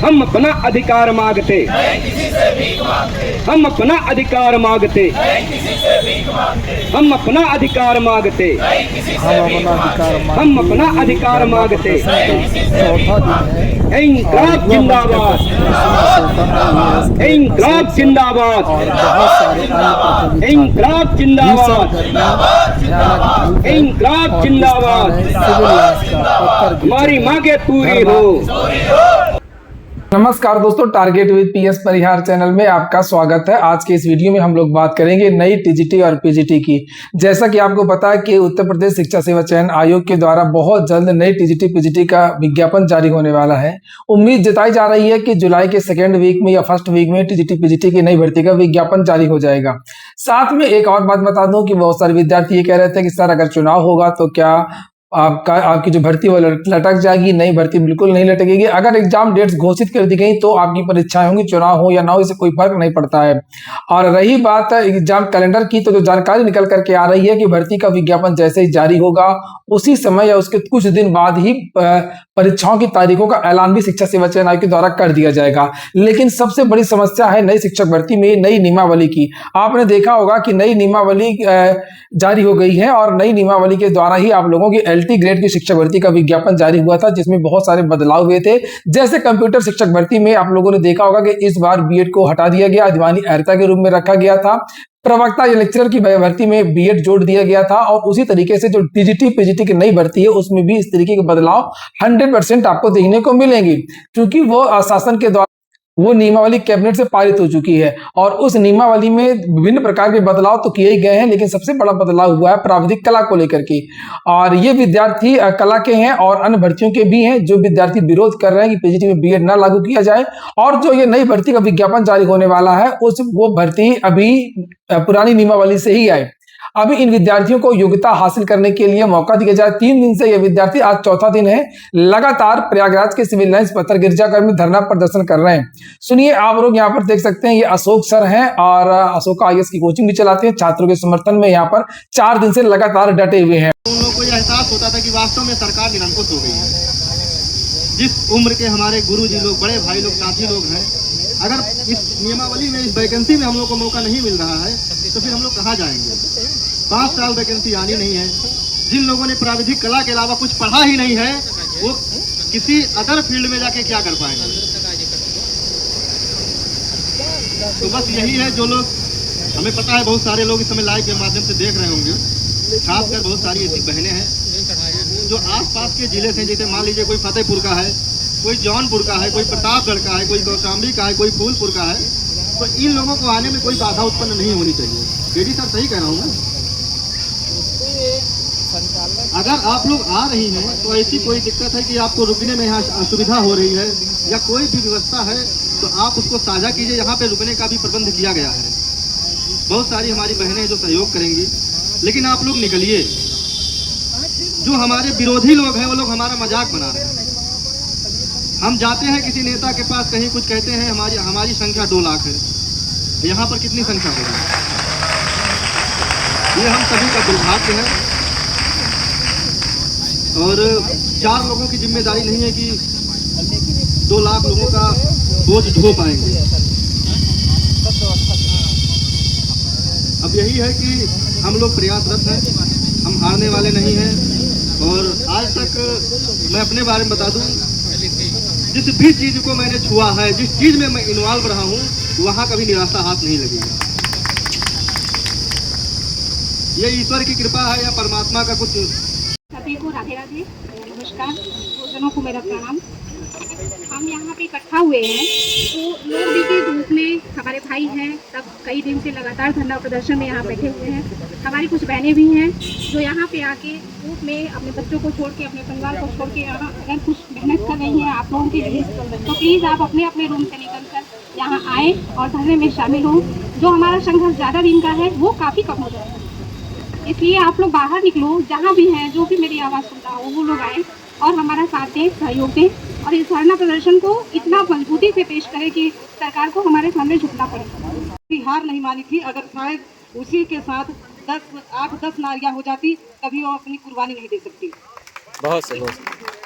हम अपना अधिकार मांगते, हम अपना अधिकार मांगते, हम अपना अधिकार मांगते, हम अपना अधिकार मांगते। इंकलाब जिंदाबाद, इंकलाब जिंदाबाद, इंकलाब जिंदाबाद, इंकलाब जिंदाबाद। हमारी मांगे पूरी हो। नमस्कार दोस्तों, target with PS Parihar channel में आपका स्वागत है। आज के इस वीडियो में हम लोग बात करेंगे नई टीजीटी और पीजीटी की। जैसा कि आपको पता है कि उत्तर प्रदेश शिक्षा सेवा चयन आयोग के द्वारा बहुत जल्द नई टीजीटी पीजीटी का विज्ञापन जारी होने वाला है। उम्मीद जताई जा रही है कि जुलाई के सेकेंड वीक में या फर्स्ट वीक में टीजीटी पीजीटी की नई भर्ती का विज्ञापन जारी हो जाएगा। साथ में एक और बात बता दूं कि बहुत सारे विद्यार्थी ये कह रहे थे कि सर अगर चुनाव होगा तो क्या आपकी जो भर्ती वो लटक जाएगी? नहीं, भर्ती बिल्कुल नहीं लटकेगी। अगर एग्जाम डेट्स घोषित कर दी गई तो आपकी परीक्षाएं होंगी, चुनाव हो या ना हो इससे कोई फर्क नहीं पड़ता है। और रही बात एग्जाम कैलेंडर की, तो जो जानकारी निकल करके आ रही है कि भर्ती का विज्ञापन जैसे ही जारी होगा उसी समय या उसके कुछ दिन बाद ही परीक्षाओं की तारीखों का ऐलान भी शिक्षा सेवा चयन आयोग के द्वारा कर दिया जाएगा। लेकिन सबसे बड़ी समस्या है नई शिक्षक भर्ती में नई नियमावली की। आपने देखा होगा कि नई नियमावली जारी हो गई है और नई नियमावली के द्वारा ही आप लोगों की एलटी ग्रेड की शिक्षक भर्ती का विज्ञापन जारी हुआ था, जिसमें बहुत सारे बदलाव हुए थे। जैसे कंप्यूटर शिक्षक भर्ती में आप लोगों ने देखा होगा कि इस बार बीएड को हटा दिया गया, दीवानी अहर्ता के रूप में रखा गया था। प्रवक्ता या लेक्चरर की भर्ती में बीएड जोड़ दिया गया था। और उसी तरीके से जो टीजीटी पीजीटी की नई भर्ती है उसमें भी इस तरीके के बदलाव 100% आपको देखने को मिलेंगे, क्योंकि वो शासन के द्वारा वो नियमावली कैबिनेट से पारित हो चुकी है। और उस नियमावली में विभिन्न प्रकार के बदलाव तो किए ही गए हैं, लेकिन सबसे बड़ा बदलाव हुआ है प्राविधिक कला को लेकर के। और ये विद्यार्थी कला के हैं और अन्य भर्तियों के भी हैं जो विद्यार्थी विरोध कर रहे हैं कि पीजीटी में बीएड ना लागू किया जाए। और जो ये नई भर्ती का विज्ञापन जारी होने वाला है वो भर्ती अभी पुरानी नियमावली से ही आए। अभी इन विद्यार्थियों को योग्यता हासिल करने के लिए मौका दिया जाए। 3 दिन से ये विद्यार्थी, आज चौथा दिन है, लगातार प्रयागराज के सिविल लाइंस पत्थर गिरजाघर में धरना प्रदर्शन कर रहे हैं। सुनिए, आप लोग यहाँ पर देख सकते हैं, ये अशोक सर हैं और अशोक आईएएस की कोचिंग भी चलाते हैं। छात्रों के समर्थन में यहाँ पर 4 दिन से लगातार डटे हुए हैं। उन लोगों को यह एहसास होता था कि वास्तव में सरकार निरंकुश हो गई है। जिस उम्र के हमारे गुरुजी लोग, बड़े भाई लोग, साथी लोग हैं, अगर इस नियमावली में, इस वैकेंसी में हम लोग को मौका नहीं मिल रहा है तो फिर हम लोग कहाँ जाएंगे? 5 साल वैकेंसी आनी नहीं है। जिन लोगों ने प्राविधिक कला के अलावा कुछ पढ़ा ही नहीं है वो किसी अदर फील्ड में जाके क्या कर पाएंगे? तो बस यही है, जो लोग, हमें पता है बहुत सारे लोग इस समय लाइव के माध्यम से देख रहे होंगे, खासकर बहुत सारी ऐसी बहनें हैं जो आसपास के जिले से, जैसे मान लीजिए कोई फतेहपुर का है, कोई जौनपुर का है, कोई प्रतापगढ़ का है, कोई कौशाम्बी का है, कोई फूलपुर का है, तो इन लोगों को आने में कोई बाधा उत्पन्न नहीं होनी चाहिए। बेटी सर सही कह रहा हूँ मैं? अगर आप लोग आ रही हैं तो ऐसी कोई दिक्कत है कि आपको रुकने में यहाँ असुविधा हो रही है या कोई भी व्यवस्था है तो आप उसको साझा कीजिए। यहाँ पे रुकने का भी प्रबंध किया गया है। बहुत सारी हमारी बहनें जो सहयोग करेंगी, लेकिन आप लोग निकलिए। जो हमारे विरोधी लोग हैं वो लोग हमारा मजाक बना रहे हैं। हम जाते हैं किसी नेता के पास, कहीं कुछ कहते हैं, हमारी संख्या 2 लाख है। यहाँ पर कितनी संख्या होगी? ये हम सभी का दुर्भाग्य है। और 4 लोगों की जिम्मेदारी नहीं है कि 2 लाख लोगों का बोझ ढो पाएंगे। अब यही है कि हम लोग प्रयासरत हैं, हम हारने वाले नहीं हैं। और आज तक मैं अपने बारे में बता दूं, जिस भी चीज़ को मैंने छुआ है, जिस चीज़ में मैं इन्वॉल्व रहा हूं, वहां कभी निराशा हाथ नहीं लगेगा। ये ईश्वर की कृपा है या परमात्मा का कुछ। सभी को राधे राधे, नमस्कार, गुरुजनों को मेरा प्रणाम। हम यहाँ पे इकट्ठा हुए हैं तो लोग भी के धूप में, हमारे भाई हैं, तब कई दिन से लगातार धरना प्रदर्शन में यहाँ बैठे हुए हैं। हमारी कुछ बहनें भी हैं जो यहाँ पे आके धूप में अपने बच्चों को छोड़ के, अपने परिवार को छोड़ के यहाँ अगर कुछ मेहनत कर रही हैं आप लोगों के लिए, तो प्लीज़ आप अपने अपने रूम से निकल कर यहाँ आए और धरने में शामिल हों। जो हमारा संघर्ष ज़्यादा दिन का है वो काफ़ी कम हो जाएगा, इसलिए आप लोग बाहर निकलो। जहाँ भी हैं, जो भी मेरी आवाज़ सुनता हो वो लोग आए और हमारा साथ दें, सहयोग दें और इस धरना प्रदर्शन को इतना मजबूती से पेश करें कि सरकार को हमारे सामने झुकना पड़े। हार नहीं मानी थी। अगर शायद उसी के साथ 8-10 नारियां हो जाती, कभी वो अपनी कुर्बानी नहीं दे सकती। बहुत सही।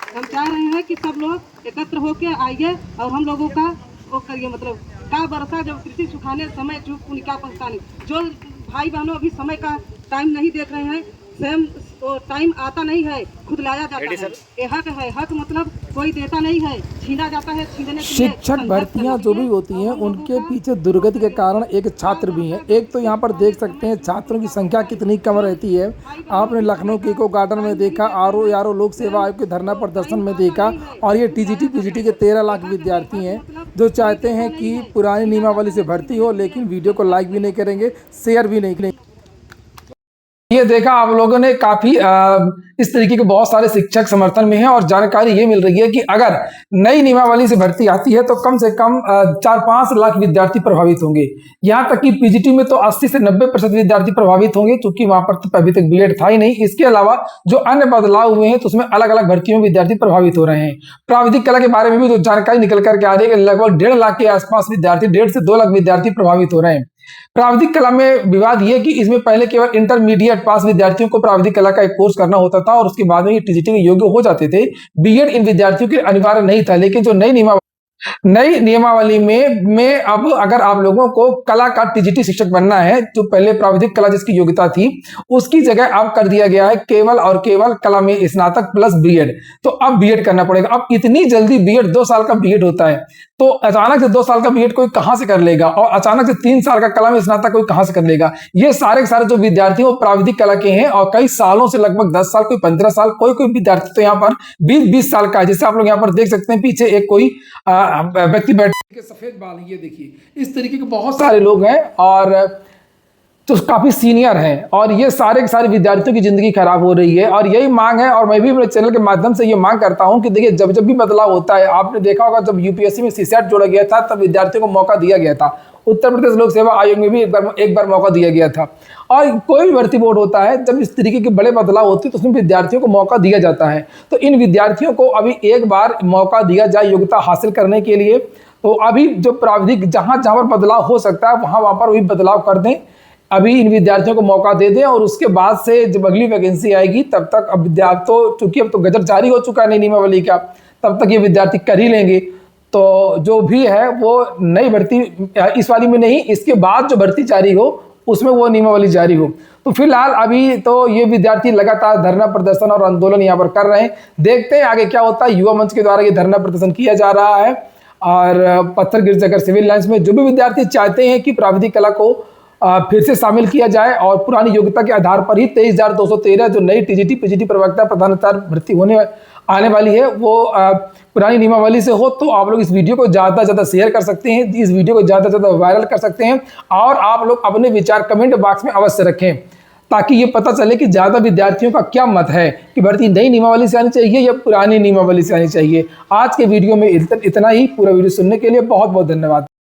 हम चाह रहे हैं कि सब लोग एकत्र होकर आइए और हम लोगों का वो करिए, मतलब का बरसा जब कृषि सुखाने समय चूक उनका पहुँचाने, जो भाई बहनों अभी समय का टाइम नहीं देख रहे हैं, स्वयं तो टाइम आता नहीं है, खुद लाया जाता है। ये हक है, हक मतलब कोई देता नहीं है, छीना जाता है। छीनने के लिए शिक्षक भर्तियां जो भी होती हैं उनके पीछे दुर्गति के कारण एक छात्र भी हैं। एक तो यहाँ पर देख सकते हैं छात्रों की संख्या कितनी कम रहती है। आपने लखनऊ के इको गार्डन में देखा, आरओ लोक सेवा आयोग के धरना प्रदर्शन में देखा, और ये टीजीटी पीजीटी के 13 लाख विद्यार्थी हैं जो चाहते हैं कि पुरानी नियमावली से भर्ती हो, लेकिन वीडियो को लाइक भी नहीं करेंगे, शेयर भी नहीं करेंगे। ये देखा आप लोगों ने, काफी इस तरीके के बहुत सारे शिक्षक समर्थन में हैं, और जानकारी ये मिल रही है कि अगर नई नियमावली से भर्ती आती है तो कम से कम 4-5 लाख विद्यार्थी प्रभावित होंगे। यहाँ तक कि पीजीटी में तो 80 से 90% विद्यार्थी प्रभावित होंगे, क्योंकि वहां पर तो अभी तक बीएड था ही नहीं। इसके अलावा जो अन्य बदलाव हुए हैं तो उसमें अलग अलग भर्तियों में विद्यार्थी प्रभावित हो रहे हैं। प्राविधिक कला के बारे में भी जो जानकारी निकल करके आ रही है कि लगभग 1.5 लाख के आसपास विद्यार्थी, 1.5 से 2 लाख विद्यार्थी प्रभावित हो रहे हैं। प्राविधिक कला में विवाद ये कि इसमें पहले केवल इंटरमीडिएट पास विद्यार्थियों को प्राविधिक कला का एक कोर्स करना होता था और उसके बाद में ये टीजीटी के योग्य हो जाते थे। बीएड इन विद्यार्थियों के अनिवार्य नहीं था, लेकिन जो नई नियमावली में अब अगर आप लोगों को कला का टीजीटी शिक्षक बनना है, जो पहले प्राविधिक कला जिसकी योग्यता थी उसकी जगह अब कर दिया गया है केवल और केवल कला में स्नातक प्लस बीएड। तो अब बीएड करना पड़ेगा। अब इतनी जल्दी बीएड, 2 साल का बीएड होता है, तो अचानक से 2 साल का बीएड कोई कहां से कर लेगा, और अचानक से 3 साल का कला में स्नातक कोई कहां से कर लेगा। ये सारे के सारे जो विद्यार्थी वो प्राविधिक कला के हैं और कई सालों से, लगभग 10 साल, कोई 15 साल, कोई विद्यार्थी तो यहाँ पर 20-20 साल का है। जैसे आप लोग यहाँ पर देख सकते हैं पीछे एक कोई व्यक्ति बैठे, सफेद बाल, ये देखिए, इस तरीके के बहुत सारे लोग हैं और तो काफी सीनियर हैं, और ये सारे के सारे विद्यार्थियों की जिंदगी खराब हो रही है। और यही मांग है, और मैं भी अपने चैनल के माध्यम से ये मांग करता हूं कि देखिए, जब जब भी बदलाव होता है, आपने देखा होगा जब यूपीएससी में सीसेट जोड़ा गया था तब विद्यार्थियों को मौका दिया गया था। उत्तर प्रदेश लोक सेवा आयोग में भी एक बार मौका दिया गया था। और कोई भी भर्ती बोर्ड होता है, जब इस तरीके के बड़े बदलाव होते हैं तो उसमें विद्यार्थियों को मौका दिया जाता है। तो इन विद्यार्थियों को अभी एक बार मौका दिया जाए योग्यता हासिल करने के लिए। तो अभी जो प्राविधिक जहां पर बदलाव हो सकता है वहां पर वही बदलाव कर दें। अभी इन विद्यार्थियों को मौका दे दें, और उसके बाद से जब अगली वैकेंसी आएगी तब तक, अब विद्यार्थी तो चूंकि अब तो गजट जारी हो चुका है नई नियमावली का, तब तक ये विद्यार्थी कर ही लेंगे। तो जो भी है वो नई भर्ती इस वाली में नहीं, इसके बाद जो भर्ती जारी हो उसमें वो नियमावली जारी हो। तो फिलहाल अभी तो ये विद्यार्थी लगातार धरना प्रदर्शन और आंदोलन यहाँ पर कर रहे हैं। देखते हैं आगे क्या होता है। युवा मंच के द्वारा ये धरना प्रदर्शन किया जा रहा है, और पत्थर गिरजागर सिविल लाइंस में जो भी विद्यार्थी चाहते हैं कि प्राविधिक कला को फिर से शामिल किया जाए और पुरानी योग्यता के आधार पर ही 23,213 जो नई टीजीटी पीजीटी प्रवक्ता प्रधानाचार्य भर्ती आने वाली है वो पुरानी नियमावली से हो। तो आप लोग इस वीडियो को ज़्यादा से ज़्यादा शेयर कर सकते हैं, इस वीडियो को ज़्यादा से ज़्यादा वायरल कर सकते हैं, और आप लोग अपने विचार कमेंट बॉक्स में अवश्य रखें, ताकि ये पता चले कि ज़्यादा विद्यार्थियों का क्या मत है कि भर्ती नई नियमावली से आनी चाहिए या पुरानी नियमावली से आनी चाहिए। आज के वीडियो में इतना ही। पूरा वीडियो सुनने के लिए बहुत बहुत धन्यवाद।